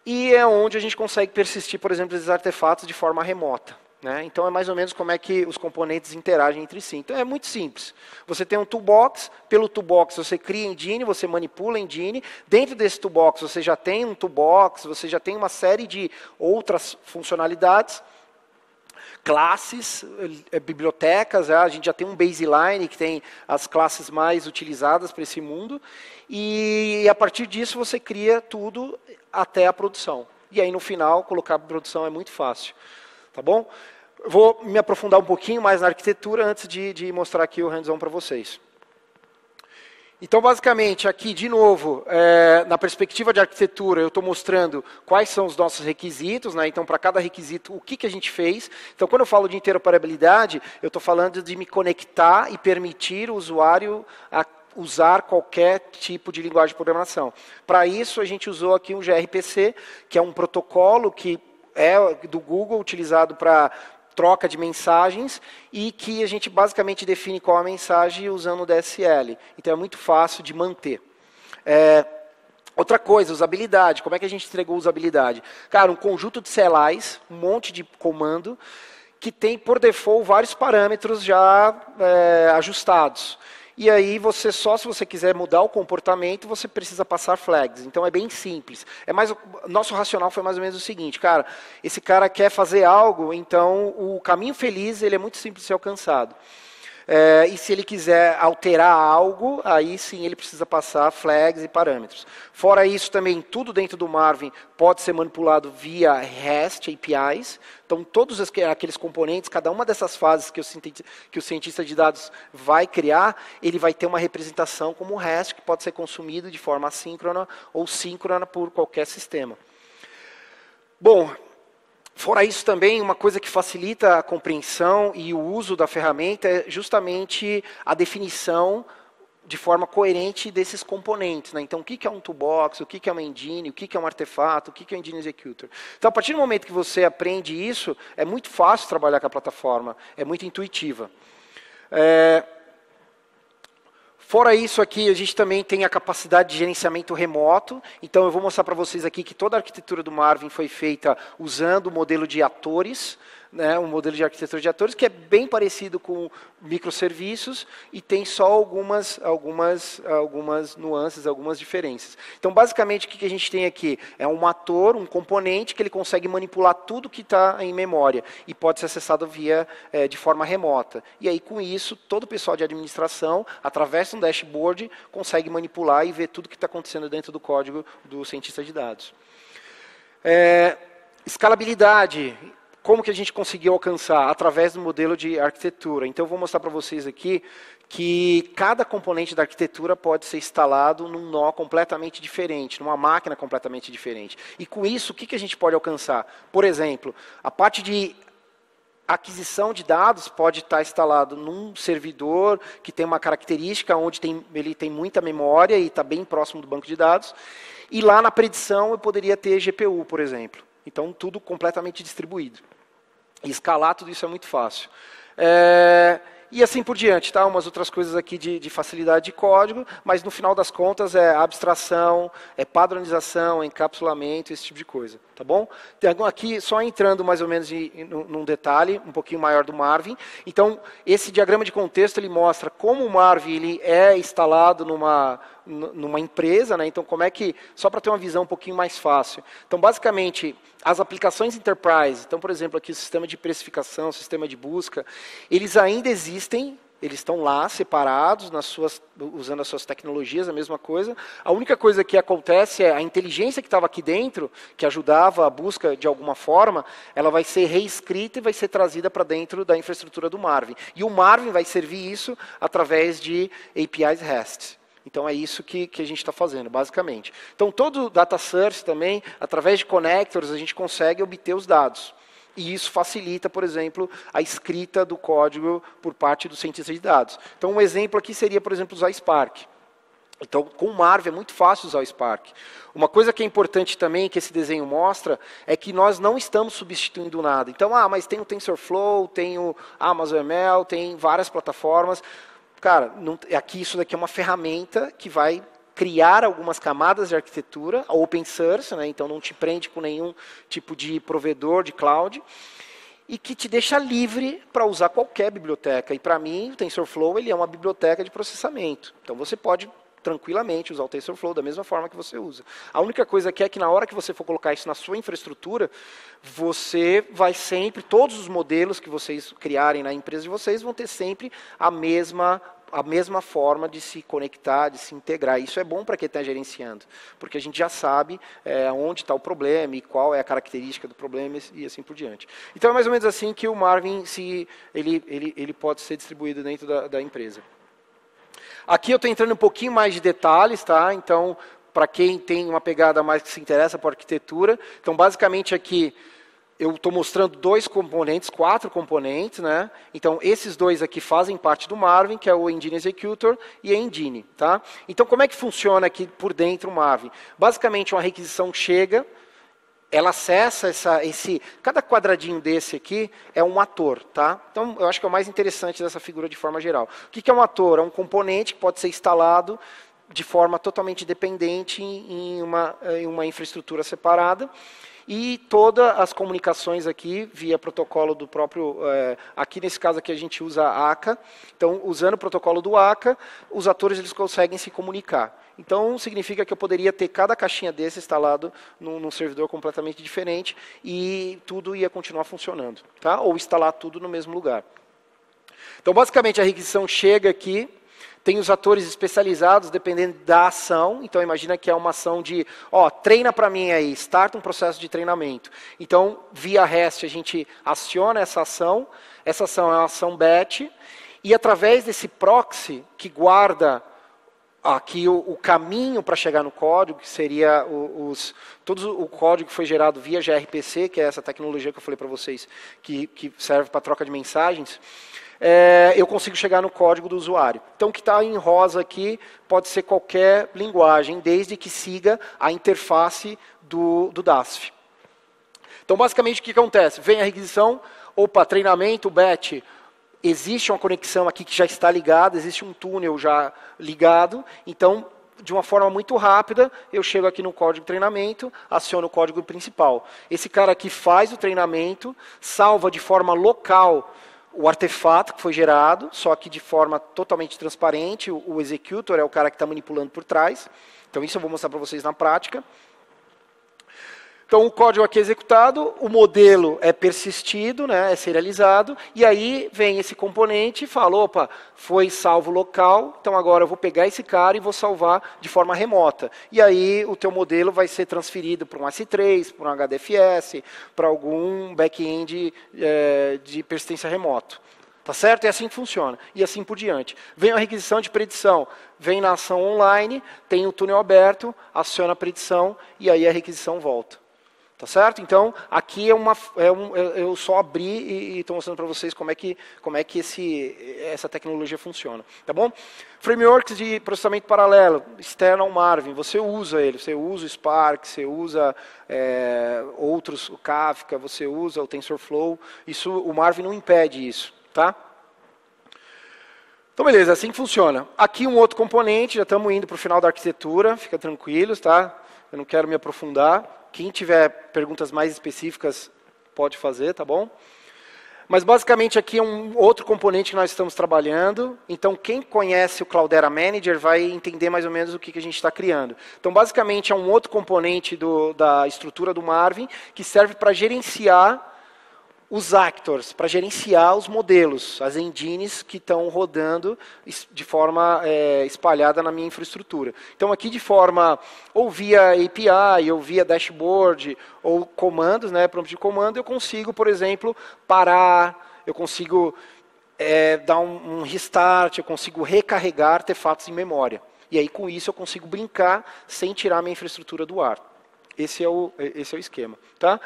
e é onde a gente consegue persistir, por exemplo, esses artefatos de forma remota. Né? Então, é mais ou menos como é que os componentes interagem entre si. Então, é muito simples. Você tem um toolbox, pelo toolbox você cria engine, você manipula a engine. Dentro desse toolbox você já tem um toolbox, você já tem uma série de outras funcionalidades. Classes, bibliotecas, a gente já tem um baseline que tem as classes mais utilizadas para esse mundo, e a partir disso você cria tudo até a produção. E aí no final, colocar a produção é muito fácil. Tá bom? Vou me aprofundar um pouquinho mais na arquitetura antes de mostrar aqui o hands-on para vocês. Então, basicamente, aqui, de novo, na perspectiva de arquitetura, eu estou mostrando quais são os nossos requisitos. Né? Então, para cada requisito, o que a gente fez. Então, quando eu falo de interoperabilidade, eu estou falando de me conectar e permitir o usuário usar qualquer tipo de linguagem de programação. Para isso, a gente usou aqui um gRPC, que é um protocolo que é do Google, utilizado para troca de mensagens, e que a gente basicamente define qual a mensagem usando o DSL. Então, é muito fácil de manter. Outra coisa, usabilidade. Como é que a gente entregou usabilidade? Cara, um conjunto de CLIs, um monte de comando, que tem, por default, vários parâmetros já ajustados. E aí, você só se você quiser mudar o comportamento, você precisa passar flags. Então, é bem simples. Nosso racional foi mais ou menos o seguinte, cara, esse cara quer fazer algo, então o caminho feliz ele é muito simples de ser alcançado. E se ele quiser alterar algo, aí sim ele precisa passar flags e parâmetros. Fora isso também, tudo dentro do Marvin pode ser manipulado via REST APIs. Então todos aqueles componentes, cada uma dessas fases que o cientista de dados vai criar, ele vai ter uma representação como REST, que pode ser consumido de forma assíncrona ou síncrona por qualquer sistema. Bom, fora isso também, uma coisa que facilita a compreensão e o uso da ferramenta é justamente a definição de forma coerente desses componentes. Né? Então, o que é um toolbox, o que é uma engine, o que é um artefato, o que é um engine executor. Então, a partir do momento que você aprende isso, é muito fácil trabalhar com a plataforma, é muito intuitiva. Fora isso aqui, a gente também tem a capacidade de gerenciamento remoto. Então, eu vou mostrar para vocês aqui que toda a arquitetura do Marvin foi feita usando o modelo de atores, né, um modelo de arquitetura de atores que é bem parecido com microserviços e tem só algumas nuances, algumas diferenças. Então, basicamente, o que a gente tem aqui? É um ator, um componente que ele consegue manipular tudo que está em memória e pode ser acessado de forma remota. E aí, com isso, todo o pessoal de administração, através de um dashboard, consegue manipular e ver tudo que está acontecendo dentro do código do cientista de dados. Escalabilidade. Como que a gente conseguiu alcançar? Através do modelo de arquitetura. Então, eu vou mostrar para vocês aqui que cada componente da arquitetura pode ser instalado num nó completamente diferente, numa máquina completamente diferente. E com isso, o que a gente pode alcançar? Por exemplo, a parte de aquisição de dados pode estar instalado num servidor que tem uma característica onde ele tem muita memória e está bem próximo do banco de dados. E lá na predição eu poderia ter GPU, por exemplo. Então, tudo completamente distribuído. E escalar tudo isso é muito fácil. E assim por diante, tá? Umas outras coisas aqui de facilidade de código, mas no final das contas é abstração, é padronização, é encapsulamento, esse tipo de coisa, tá bom? Aqui, só entrando mais ou menos num detalhe um pouquinho maior do Marvin. Então, esse diagrama de contexto, ele mostra como o Marvin ele é instalado numa empresa, né? Então, como é que, só para ter uma visão um pouquinho mais fácil. Então, basicamente, as aplicações enterprise, então, por exemplo, aqui o sistema de precificação, o sistema de busca, eles ainda existem, eles estão lá separados, usando as suas tecnologias, a mesma coisa. A única coisa que acontece é a inteligência que estava aqui dentro, que ajudava a busca de alguma forma, ela vai ser reescrita e vai ser trazida para dentro da infraestrutura do Marvin. E o Marvin vai servir isso através de APIs REST. Então, é isso que a gente está fazendo, basicamente. Então, todo data source também, através de connectors, a gente consegue obter os dados. E isso facilita, por exemplo, a escrita do código por parte do cientista de dados. Então, um exemplo aqui seria, por exemplo, usar Spark. Então, com o Marvin é muito fácil usar o Spark. Uma coisa que é importante também, que esse desenho mostra, é que nós não estamos substituindo nada. Então, mas tem o TensorFlow, tem o Amazon ML, tem várias plataformas. Cara, aqui isso daqui é uma ferramenta que vai criar algumas camadas de arquitetura, open source, né? Então não te prende com nenhum tipo de provedor de cloud, e que te deixa livre para usar qualquer biblioteca. E para mim, o TensorFlow ele é uma biblioteca de processamento. Então você pode tranquilamente usar o TensorFlow da mesma forma que você usa. A única coisa que é que na hora que você for colocar isso na sua infraestrutura, você vai sempre, todos os modelos que vocês criarem na empresa de vocês vão ter sempre a mesma forma de se conectar, de se integrar. Isso é bom para quem está gerenciando, porque a gente já sabe onde está o problema e qual é a característica do problema e assim por diante. Então é mais ou menos assim que o Marvin ele pode ser distribuído dentro da empresa. Aqui eu estou entrando um pouquinho mais de detalhes, tá? Então, para quem tem uma pegada mais que se interessa por arquitetura, então basicamente aqui eu estou mostrando 4 componentes, né? Então, esses dois aqui fazem parte do Marvin, que é o Engine Executor e a Engine, tá? Então, como é que funciona aqui por dentro o Marvin? Basicamente, uma requisição chega, ela acessa cada quadradinho desse aqui é um ator, tá? Então, eu acho que é o mais interessante dessa figura de forma geral. O que é um ator? É um componente que pode ser instalado de forma totalmente dependente em uma infraestrutura separada. E todas as comunicações aqui, via protocolo do próprio... aqui, nesse caso, aqui a gente usa a ACA. Então, usando o protocolo do ACA, os atores eles conseguem se comunicar. Então, significa que eu poderia ter cada caixinha desse instalado num servidor completamente diferente e tudo ia continuar funcionando. Tá? Ou instalar tudo no mesmo lugar. Então, basicamente, a requisição chega aqui. Tem os atores especializados, dependendo da ação. Então, imagina que é uma ação de, treina para mim aí, starta um processo de treinamento. Então, via REST, a gente aciona essa ação. Essa ação é uma ação batch. E, através desse proxy, que guarda aqui o caminho para chegar no código, que seria todo o código que foi gerado via gRPC, que é essa tecnologia que eu falei para vocês, que serve para troca de mensagens, eu consigo chegar no código do usuário. Então, o que está em rosa aqui pode ser qualquer linguagem, desde que siga a interface do DASF. Então, basicamente, o que acontece? Vem a requisição, treinamento, batch, existe uma conexão aqui que já está ligada, existe um túnel já ligado, então, de uma forma muito rápida, eu chego aqui no código de treinamento, aciono o código principal. Esse cara aqui faz o treinamento, salva de forma local o artefato que foi gerado, só que de forma totalmente transparente. O executor é o cara que está manipulando por trás. Então, isso eu vou mostrar para vocês na prática. Então, o código aqui é executado, o modelo é persistido, né, é serializado, e aí vem esse componente e fala, opa, foi salvo local, então agora eu vou pegar esse cara e vou salvar de forma remota. E aí o teu modelo vai ser transferido para um S3, para um HDFS, para algum back-end de persistência remoto. Tá certo? E assim funciona. E assim por diante. Vem a requisição de predição. Vem na ação online, tem o túnel aberto, aciona a predição e aí a requisição volta. Tá certo? Então, aqui eu só abri e estou mostrando para vocês como é que essa tecnologia funciona. Tá bom? Frameworks de processamento paralelo, external Marvin, você usa ele, você usa o Spark, você usa outros, o Kafka, você usa o TensorFlow, o Marvin não impede isso. Tá? Então, beleza, assim que funciona. Aqui um outro componente, já estamos indo para o final da arquitetura, fica tranquilos, tá? Eu não quero me aprofundar. Quem tiver perguntas mais específicas, pode fazer, tá bom? Mas, basicamente, aqui é um outro componente que nós estamos trabalhando. Então, quem conhece o Cloudera Manager vai entender mais ou menos o que a gente está criando. Então, basicamente, é um outro componente da estrutura do Marvin que serve para gerenciar os actors, para gerenciar os modelos, as engines que estão rodando de forma espalhada na minha infraestrutura. Então, aqui de forma, ou via API, ou via dashboard, ou comandos, né, prompt de comando, eu consigo, por exemplo, parar, eu consigo dar um restart, eu consigo recarregar artefatos em memória. E aí, com isso, eu consigo brincar sem tirar minha infraestrutura do ar. Esse é o esquema. Tá?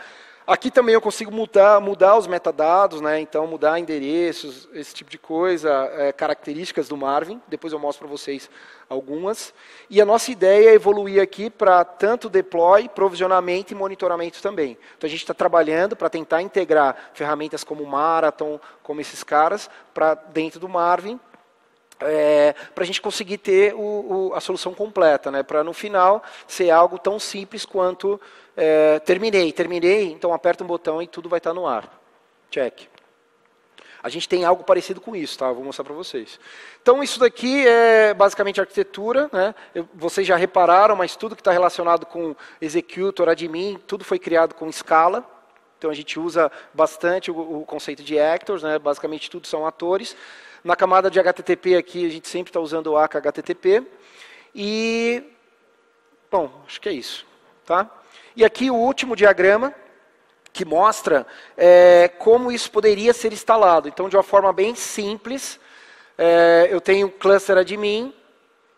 Aqui também eu consigo mudar os metadados, né? Então mudar endereços, esse tipo de coisa, características do Marvin. Depois eu mostro para vocês algumas. E a nossa ideia é evoluir aqui para tanto deploy, provisionamento e monitoramento também. Então a gente está trabalhando para tentar integrar ferramentas como Marathon, como esses caras, para dentro do Marvin, para a gente conseguir ter a solução completa, né? Para no final ser algo tão simples quanto terminei, então aperta um botão e tudo vai estar no ar. Check. A gente tem algo parecido com isso, tá? Eu vou mostrar para vocês. Então isso daqui é basicamente arquitetura, né? Vocês já repararam, mas tudo que está relacionado com executor, admin, tudo foi criado com Scala. Então a gente usa bastante o conceito de actors, né? Basicamente tudo são atores. Na camada de HTTP aqui, a gente sempre está usando o ACA HTTP. E, bom, acho que é isso. Tá? E aqui o último diagrama, que mostra como isso poderia ser instalado. Então, de uma forma bem simples, eu tenho o cluster admin,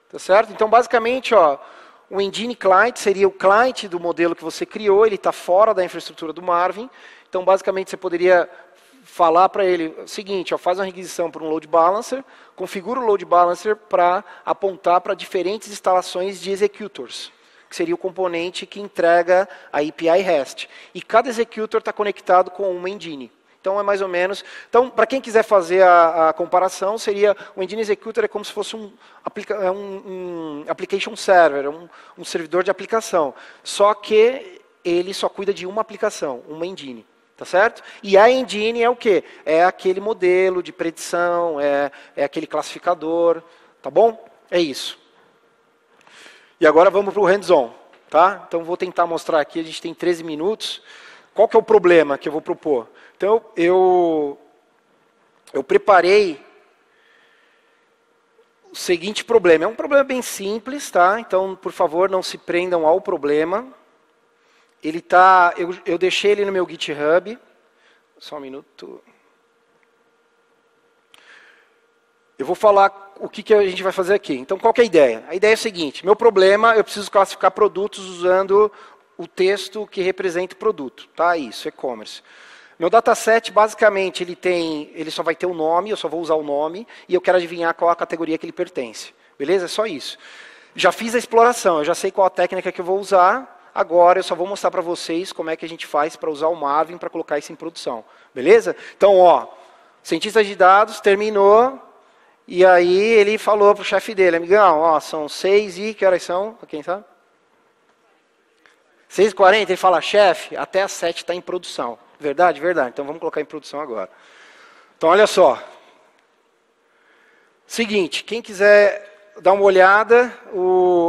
tá certo? Então, basicamente, o Engine Client seria o client do modelo que você criou, ele está fora da infraestrutura do Marvin. Então, basicamente, você poderia falar para ele o seguinte, faz uma requisição para um load balancer, configura o load balancer para apontar para diferentes instalações de executors, que seria o componente que entrega a API REST. E cada executor está conectado com uma engine. Então, é mais ou menos... Então, para quem quiser fazer a comparação, seria o Engine Executor é como se fosse um application server, um servidor de aplicação. Só que ele só cuida de uma aplicação, uma engine. Tá certo? E a engine é o quê? É aquele modelo de predição, é aquele classificador. Tá bom? É isso. E agora vamos para o hands-on. Tá? Então, vou tentar mostrar aqui, a gente tem 13 minutos. Qual que é o problema que eu vou propor? Então, eu preparei o seguinte problema. É um problema bem simples, tá? Então, por favor, não se prendam ao problema. Ele tá, eu deixei ele no meu GitHub. Só um minuto. Eu vou falar o que a gente vai fazer aqui. Então, qual que é a ideia? A ideia é a seguinte. Meu problema, eu preciso classificar produtos usando o texto que representa o produto. Tá? Isso, e-commerce. Meu dataset, basicamente, ele só vai ter o nome, eu só vou usar o nome, e eu quero adivinhar qual a categoria que ele pertence. Beleza? É só isso. Já fiz a exploração, eu já sei qual a técnica que eu vou usar. Agora eu só vou mostrar para vocês como é que a gente faz para usar o Marvin para colocar isso em produção. Beleza? Então, ó, cientista de dados terminou, e aí ele falou para o chefe dele, amigão, ó, são 6 e que horas são? Quem sabe? 6h40, ele fala, chefe, até às 7 está em produção. Verdade? Verdade. Então vamos colocar em produção agora. Então, olha só. Seguinte, quem quiser dar uma olhada,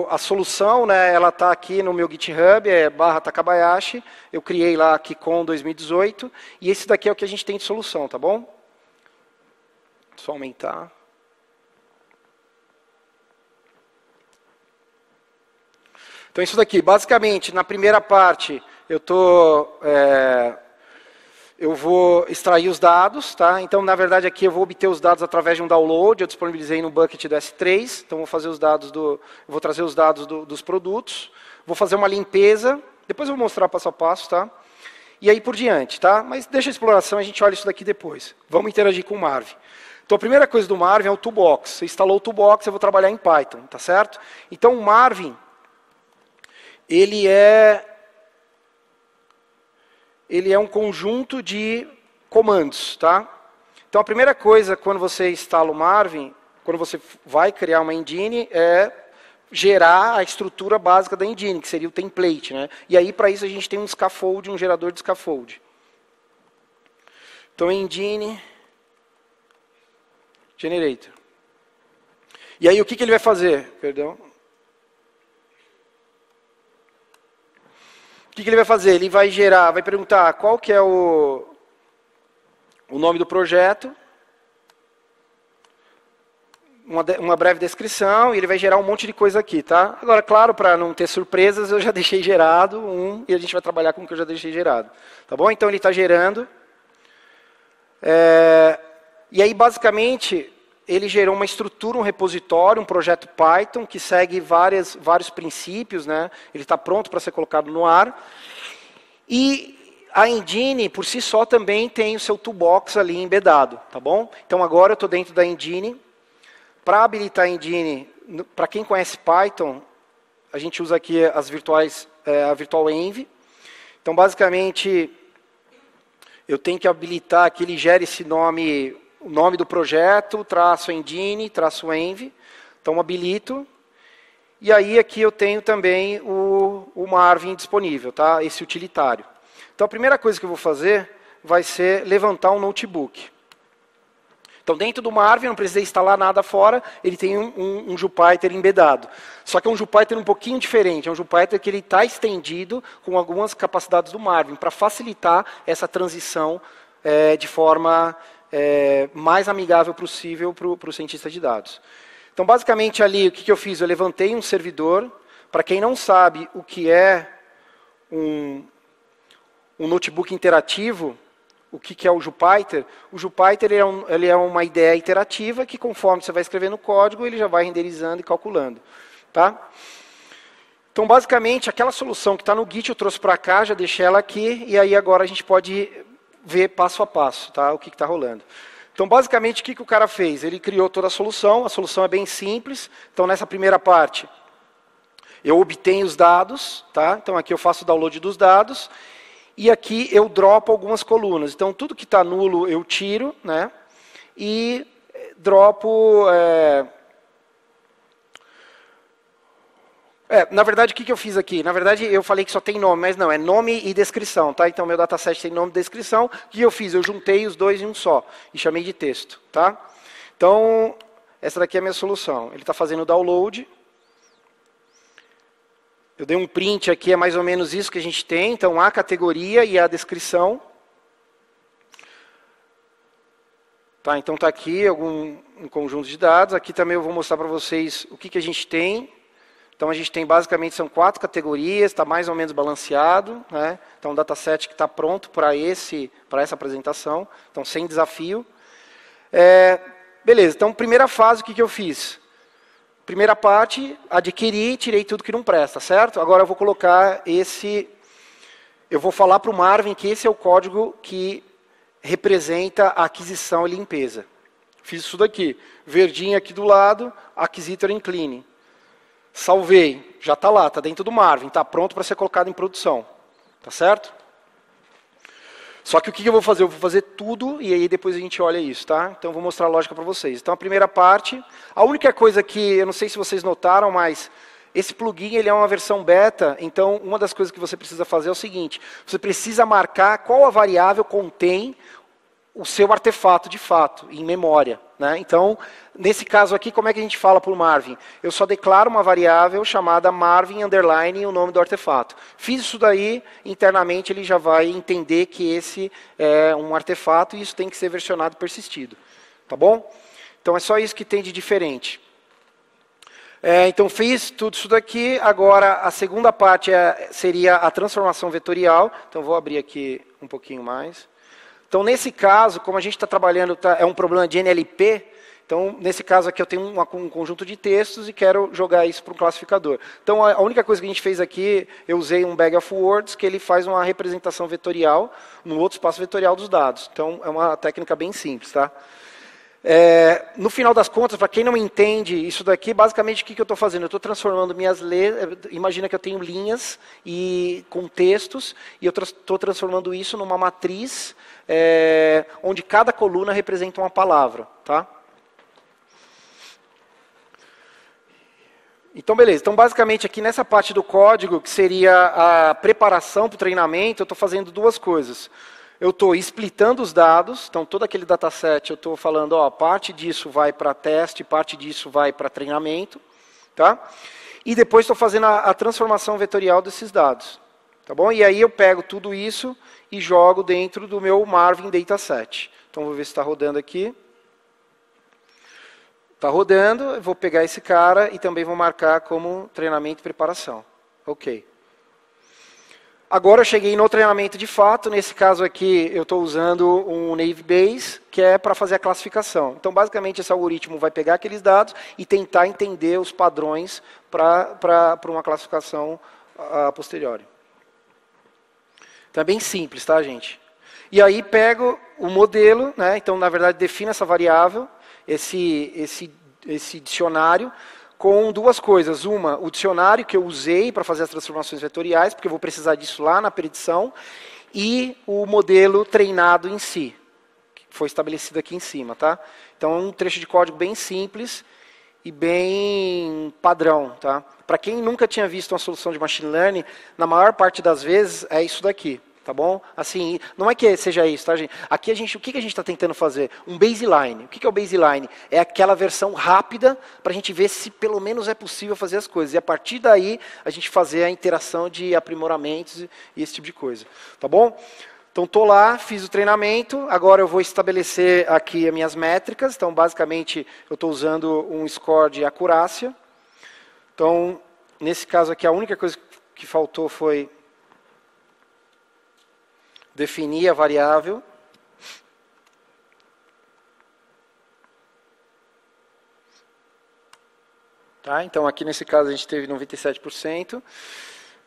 a solução, né, ela está aqui no meu GitHub, é /Takabayashi, eu criei lá KiCon 2018, e esse daqui é o que a gente tem de solução, tá bom? Só aumentar. Então, isso daqui, basicamente, na primeira parte, eu vou extrair os dados, tá? Então, na verdade, aqui eu vou obter os dados através de um download, eu disponibilizei no bucket do S3, então vou trazer os dados dos produtos, vou fazer uma limpeza, depois eu vou mostrar passo a passo, tá? E aí por diante, tá? Mas deixa a exploração, a gente olha isso daqui depois. Vamos interagir com o Marvin. Então, a primeira coisa do Marvin é o toolbox. Você instalou o toolbox, eu vou trabalhar em Python, tá certo? Então, o Marvin, ele é um conjunto de comandos, tá? Então, a primeira coisa, quando você instala o Marvin, quando você vai criar uma engine, é gerar a estrutura básica da engine, que seria o template, né? E aí, para isso, a gente tem um scaffold, um gerador de scaffold. Então, engine generator. E aí, o que ele vai fazer? Perdão. O que ele vai fazer? Ele vai gerar, vai perguntar qual que é o nome do projeto, uma breve descrição, e ele vai gerar um monte de coisa aqui, tá? Agora, claro, para não ter surpresas, eu já deixei gerado e a gente vai trabalhar com o que eu já deixei gerado. Tá bom? Então, ele está gerando. E aí, basicamente, ele gerou uma estrutura, um repositório, um projeto Python, que segue vários princípios, né? Ele está pronto para ser colocado no ar. E a engine, por si só, também tem o seu toolbox ali embedado, tá bom? Então, agora eu estou dentro da engine. Para habilitar a engine, para quem conhece Python, a gente usa aqui a virtual env. Então, basicamente, eu tenho que habilitar que ele gere esse nome, o nome do projeto, traço engine, traço env. Então, habilito. E aí, aqui eu tenho também o Marvin disponível, tá? Esse utilitário. Então, a primeira coisa que eu vou fazer vai ser levantar um notebook. Então, dentro do Marvin, não precisei instalar nada fora, ele tem um Jupyter embedado. Só que é um Jupyter um pouquinho diferente, é um Jupyter que ele está estendido com algumas capacidades do Marvin, para facilitar essa transição de forma mais amigável possível para o cientista de dados. Então, basicamente, ali, o que eu fiz? Eu levantei um servidor. Para quem não sabe o que é um notebook interativo, o que é o Jupyter ele é uma ideia iterativa que, conforme você vai escrevendo código, ele já vai renderizando e calculando. Tá? Então, basicamente, aquela solução que está no Git, eu trouxe para cá, já deixei ela aqui, e aí agora a gente pode ver passo a passo, tá? O que está rolando. Então, basicamente, o que o cara fez? Ele criou toda a solução é bem simples. Então, nessa primeira parte, eu obtenho os dados, tá? Então, aqui eu faço o download dos dados, E aqui eu dropo algumas colunas. Então, tudo que está nulo eu tiro, né? E dropo... na verdade, o que eu fiz aqui? Na verdade, eu falei que só tem nome, mas não, é nome e descrição, tá? Então, meu dataset tem nome e descrição. O que eu fiz? Eu juntei os dois em um só e chamei de texto, tá? Então, essa daqui é a minha solução. Ele está fazendo o download. Eu dei um print aqui, é mais ou menos isso que a gente tem. Então, a categoria e a descrição. Tá, então, está aqui um conjunto de dados. Aqui também eu vou mostrar para vocês o que a gente tem. Então, a gente tem, basicamente, são 4 categorias, está mais ou menos balanceado, né? Então, um dataset que está pronto para essa apresentação. Então, sem desafio. Beleza, então, primeira fase, o que eu fiz? Primeira parte, adquiri, tirei tudo que não presta, certo? Agora eu vou colocar eu vou falar para o Marvin que esse é o código que representa a aquisição e limpeza. Fiz isso daqui, verdinho aqui do lado, Acquisitor and Cleaning. Salvei, já está lá, está dentro do Marvin, está pronto para ser colocado em produção. Tá certo? Só que o que eu vou fazer? Eu vou fazer tudo e aí depois a gente olha isso, tá? Então eu vou mostrar a lógica para vocês. Então a primeira parte, a única coisa que, eu não sei se vocês notaram, mas esse plugin ele é uma versão beta, então uma das coisas que você precisa fazer é o seguinte, você precisa marcar qual a variável contém o seu artefato de fato, em memória, né? Então, nesse caso aqui, como é que a gente fala para o Marvin? Eu só declaro uma variável chamada Marvin underline e o nome do artefato. Fiz isso daí, internamente ele já vai entender que esse é um artefato e isso tem que ser versionado e persistido. Tá bom? Então é só isso que tem de diferente. Então fiz tudo isso daqui, agora a segunda parte seria a transformação vetorial. Então vou abrir aqui um pouquinho mais. Então, nesse caso, como a gente está trabalhando, é um problema de NLP, então, nesse caso aqui, eu tenho um conjunto de textos e quero jogar isso para um classificador. Então, a única coisa que a gente fez aqui, eu usei um Bag of Words, que ele faz uma representação vetorial no outro espaço vetorial dos dados. Então, é uma técnica bem simples, tá? No final das contas, para quem não entende isso daqui, basicamente o que eu estou fazendo? Eu estou transformando minhas letras, imagina que eu tenho linhas com textos, e eu estou transformando isso numa matriz, onde cada coluna representa uma palavra. Tá? Então, beleza. Então, basicamente, aqui nessa parte do código, que seria a preparação para o treinamento, eu estou fazendo duas coisas. Eu estou splitando os dados, então todo aquele dataset eu estou falando, ó, parte disso vai para teste, parte disso vai para treinamento, tá? E depois estou fazendo a transformação vetorial desses dados, tá bom? E aí eu pego tudo isso e jogo dentro do meu Marvin Dataset. Então vou ver se está rodando aqui. Está rodando, eu vou pegar esse cara e também vou marcar como treinamento e preparação. Ok. Agora eu cheguei no treinamento de fato, nesse caso aqui eu estou usando um Naive Bayes, que é para fazer a classificação. Então basicamente esse algoritmo vai pegar aqueles dados e tentar entender os padrões para uma classificação a posteriori. Então é bem simples, tá, gente? E aí pego o modelo, né? Então na verdade defino essa variável, esse dicionário, com duas coisas. Uma, o dicionário que eu usei para fazer as transformações vetoriais, porque eu vou precisar disso lá na predição, e o modelo treinado em si, que foi estabelecido aqui em cima. Tá? Então, é um trecho de código bem simples e bem padrão. Tá? Para quem nunca tinha visto uma solução de machine learning, na maior parte das vezes é isso daqui. Tá bom? Assim, não é que seja isso, tá, gente? Aqui o que a gente está tentando fazer? Um baseline. O que é o baseline? É aquela versão rápida para a gente ver se pelo menos é possível fazer as coisas. E a partir daí, a gente fazer a interação de aprimoramentos e esse tipo de coisa. Tá bom? Então, estou lá, fiz o treinamento. Agora eu vou estabelecer aqui as minhas métricas. Então, basicamente, eu estou usando um score de acurácia. Então, nesse caso aqui, a única coisa que faltou foi definir a variável. Tá? Então, aqui nesse caso, a gente teve 97%.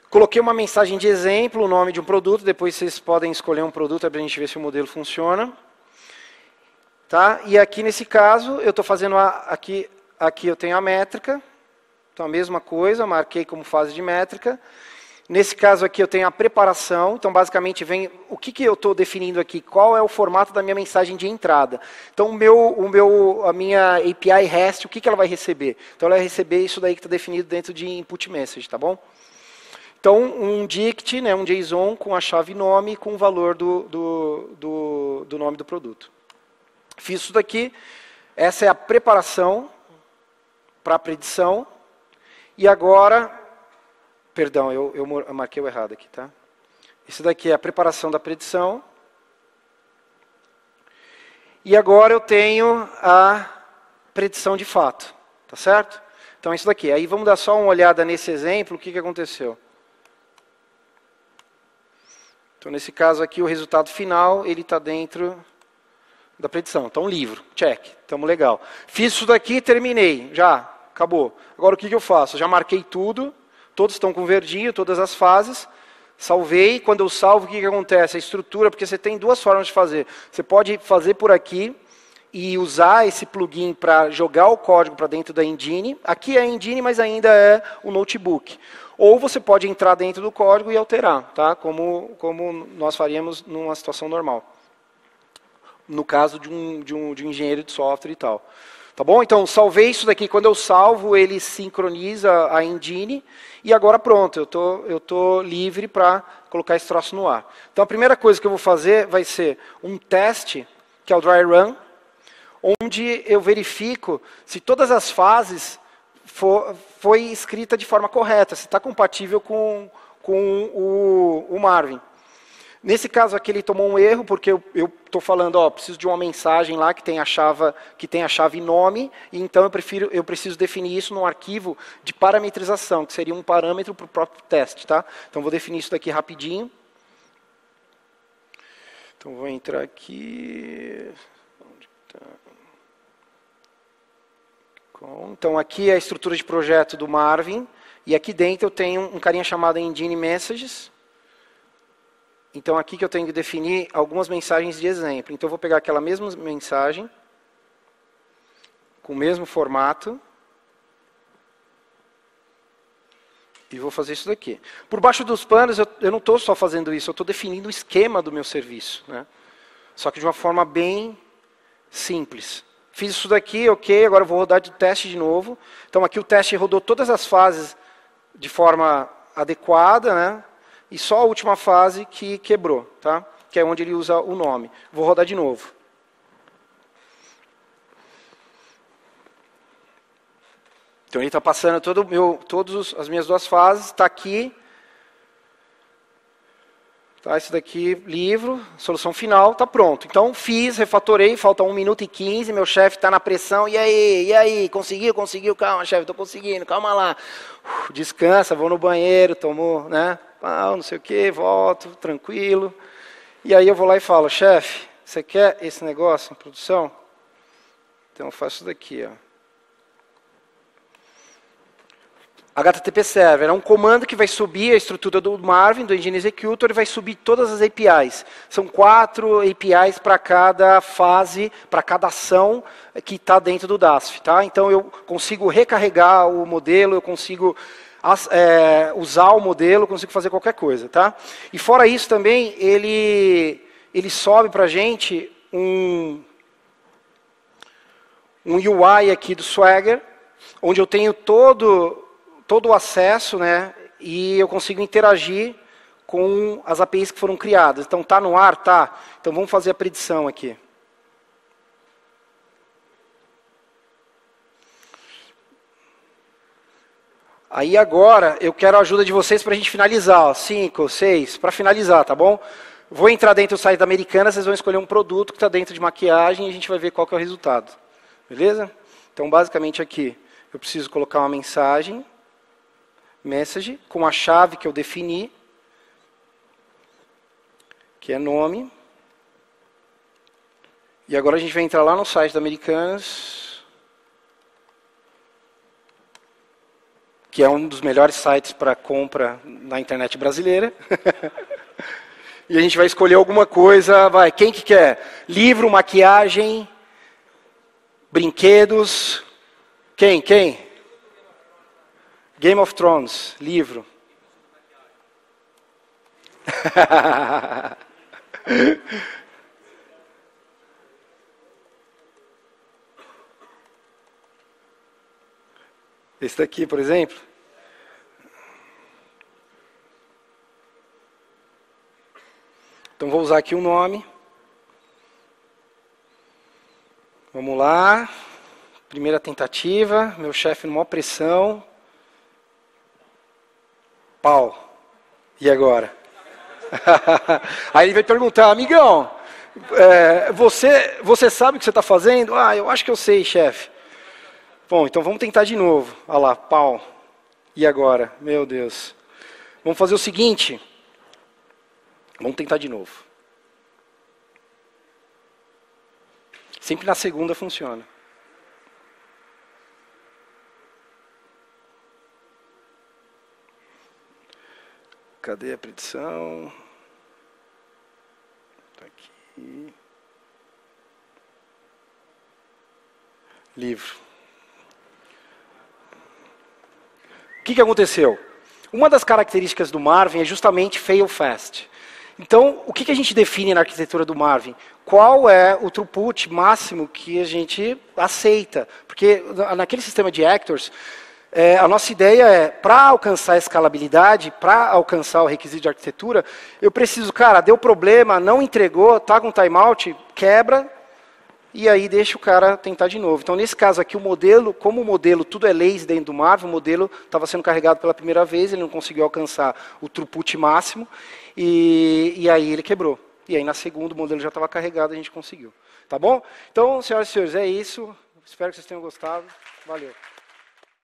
Coloquei uma mensagem de exemplo, o nome de um produto. Depois vocês podem escolher um produto para a gente ver se o modelo funciona. Tá? E aqui nesse caso, eu estou fazendo aqui eu tenho a métrica. Então, a mesma coisa, marquei como fase de métrica. Nesse caso aqui eu tenho a preparação, então basicamente vem o que eu estou definindo aqui, qual é o formato da minha mensagem de entrada. Então a minha API REST, o que ela vai receber? Então ela vai receber isso daí que está definido dentro de input message, tá bom? Então um dict, né, um JSON com a chave nome com o valor do nome do produto. Fiz isso daqui, essa é a preparação para a predição, e agora... Perdão, eu marquei o errado aqui, tá? Isso daqui é a preparação da predição. E agora eu tenho a predição de fato, tá certo? Então é isso daqui. Aí vamos dar só uma olhada nesse exemplo, o que aconteceu. Então nesse caso aqui o resultado final, ele está dentro da predição. Então livro, check, estamos legal. Fiz isso daqui, terminei, já, acabou. Agora o que eu faço? Já marquei tudo. Todos estão com verdinho, todas as fases. Salvei. Quando eu salvo, o que acontece? A estrutura, porque você tem duas formas de fazer. Você pode fazer por aqui e usar esse plugin para jogar o código para dentro da engine. Aqui é a engine, mas ainda é o notebook. Ou você pode entrar dentro do código e alterar, tá? Como nós faríamos numa situação normal. No caso de um engenheiro de software e tal. Tá bom? Então, salvei isso daqui. Quando eu salvo, ele sincroniza a engine. E agora pronto, eu tô livre para colocar esse troço no ar. Então, a primeira coisa que eu vou fazer vai ser um teste, que é o dry run, onde eu verifico se todas as fases foi escrita de forma correta, se está compatível com o Marvin. Nesse caso aqui ele tomou um erro, porque eu estou falando, ó, preciso de uma mensagem lá que tem a chave nome, e então eu preciso definir isso num arquivo de parametrização, que seria um parâmetro para o próprio teste, tá? Então vou definir isso daqui rapidinho. Então vou entrar aqui. Onde tá? Então aqui é a estrutura de projeto do Marvin, e aqui dentro eu tenho um carinha chamado Engine Messages. Então, aqui que eu tenho que definir algumas mensagens de exemplo. Então, eu vou pegar aquela mesma mensagem, com o mesmo formato, e vou fazer isso daqui. Por baixo dos panos, eu não estou só fazendo isso, eu estou definindo o esquema do meu serviço, né? Só que de uma forma bem simples. Fiz isso daqui, ok, agora eu vou rodar de teste de novo. Então, aqui o teste rodou todas as fases de forma adequada, né? E só a última fase que quebrou, tá? Que é onde ele usa o nome. Vou rodar de novo. Então ele está passando todas as minhas duas fases, está aqui. Tá, esse daqui, livro, solução final, está pronto. Então fiz, refatorei, falta 1 minuto e 15, meu chefe está na pressão. E aí, conseguiu? Calma, chefe, estou conseguindo, calma lá. Descansa, vou no banheiro, tomo, né? Não sei o que, volto, tranquilo. E aí eu vou lá e falo, chefe, você quer esse negócio em produção? Então eu faço isso daqui, ó. HTTP Server é um comando que vai subir a estrutura do Marvin, do Engine Executor, e vai subir todas as APIs. São 4 APIs para cada fase, para cada ação que está dentro do DASF. Tá? Então eu consigo recarregar o modelo, eu consigo usar o modelo, eu consigo fazer qualquer coisa. Tá? E fora isso também, ele sobe para a gente um UI aqui do Swagger, onde eu tenho todo o acesso, né, e eu consigo interagir com as APIs que foram criadas. Então, está no ar? Tá. Então, vamos fazer a predição aqui. Aí, agora, eu quero a ajuda de vocês para a gente finalizar. 5, 6, para finalizar, tá bom? Vou entrar dentro do site da Americanas, vocês vão escolher um produto que está dentro de maquiagem e a gente vai ver qual que é o resultado. Beleza? Então, basicamente, aqui, eu preciso colocar uma mensagem, message, com a chave que eu defini, que é nome. E agora a gente vai entrar lá no site da Americanas, que é um dos melhores sites para compra na internet brasileira. E a gente vai escolher alguma coisa, quem que quer? Livro, maquiagem, brinquedos, quem? Game of Thrones, livro. Esse daqui, por exemplo. Então, vou usar aqui o nome. Vamos lá. Primeira tentativa. Meu chefe numa pressão. Pau. E agora? Aí ele vai perguntar, amigão, você sabe o que você está fazendo? Ah, eu acho que eu sei, chefe. Bom, então vamos tentar de novo. Olha lá, pau. E agora? Meu Deus. Vamos fazer o seguinte. Vamos tentar de novo. Sempre na segunda funciona. Cadê a predição? Tá aqui. Livro. O que aconteceu? Uma das características do Marvin é justamente fail fast. Então, o que a gente define na arquitetura do Marvin? Qual é o throughput máximo que a gente aceita? Porque naquele sistema de actors, a nossa ideia é, para alcançar a escalabilidade, para alcançar o requisito de arquitetura, eu preciso, cara, deu problema, não entregou, está com timeout, quebra, e aí deixa o cara tentar de novo. Então, nesse caso aqui, o modelo, como o modelo tudo é lazy dentro do Marvin, o modelo estava sendo carregado pela primeira vez, ele não conseguiu alcançar o throughput máximo, e aí ele quebrou. E aí, na segunda, o modelo já estava carregado, a gente conseguiu. Tá bom? Então, senhoras e senhores, é isso. Espero que vocês tenham gostado. Valeu.